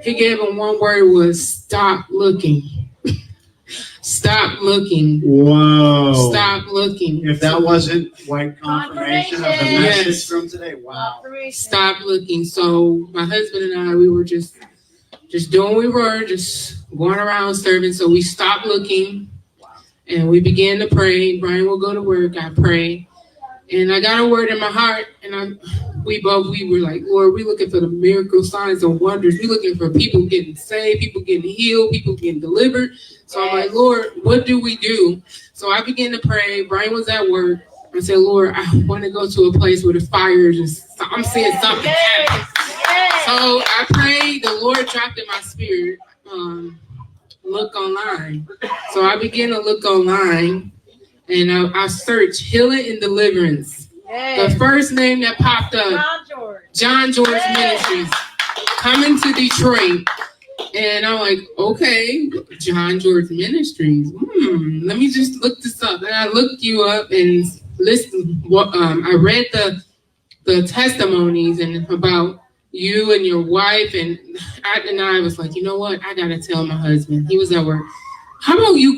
He gave him one word was stop looking. Stop looking. Whoa. Stop looking. If that wasn't white confirmation of the message Yes. from today, wow. Stop looking. So my husband and I, we were just doing what we were, just going around serving. So we stopped looking and we began to pray. Brian will go to work. I pray. And I got a word in my heart, and we were like, Lord, we looking for the miracle signs and wonders. We looking for people getting saved, people getting healed, people getting delivered. So I'm like, Lord, what do we do? So I began to pray. Brian was at work. I said, Lord, I want to go to a place where the fire is just, I'm seeing something happen. So I prayed. The Lord dropped in my spirit, look online. So I began to look online. And I searched healing and deliverance. The first name that popped up, John George Ministries, coming to Detroit. And I'm like, okay, John George Ministries. Let me just look this up. And I looked you up and listened. I read the testimonies and about you and your wife. And I was like, you know what? I got to tell my husband. He was at work. How about you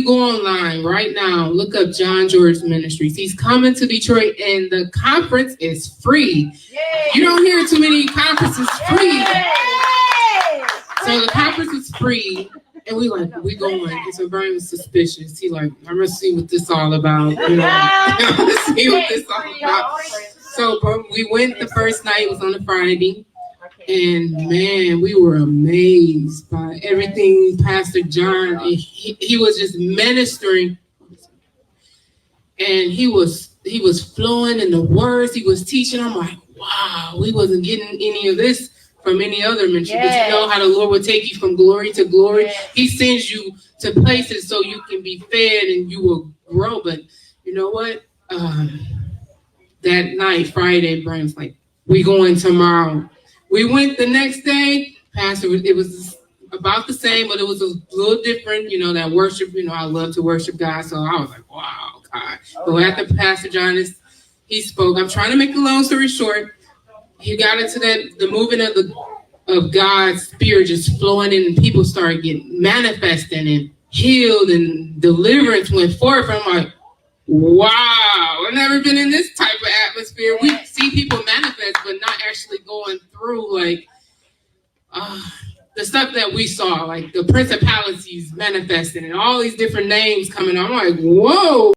go online right now, look up John George Ministries. He's coming to Detroit, and the conference is free. Yay. You don't hear too many conferences free. Yay. So the conference is free, and we going. And so Brian was suspicious. He like, I'm gonna see what this all about. You know, I'm gonna see what this all about. So we went the first night. It was on a Friday. And man, we were amazed by everything Pastor John, and he was just ministering, and he was flowing in the words he was teaching. I'm like, wow, we wasn't getting any of this from any other ministry. But you know how the Lord will take you from glory to glory. He sends you to places so you can be fed and you will grow. But you know what? That night, Friday, Brian's like, we going tomorrow. We went the next day, Pastor, it was about the same, but it was a little different, you know, that worship, you know, I love to worship God. So I was like, wow, God. But after Pastor John, he spoke. I'm trying to make the long story short. He got into the movement of God's spirit just flowing in, and people started getting manifesting and healed, and deliverance went forth. I'm like, wow, I've never been in this type of atmosphere. We see people manifest, but not actually going through like the stuff that we saw, like the principalities manifesting and all these different names coming on. I'm like, whoa.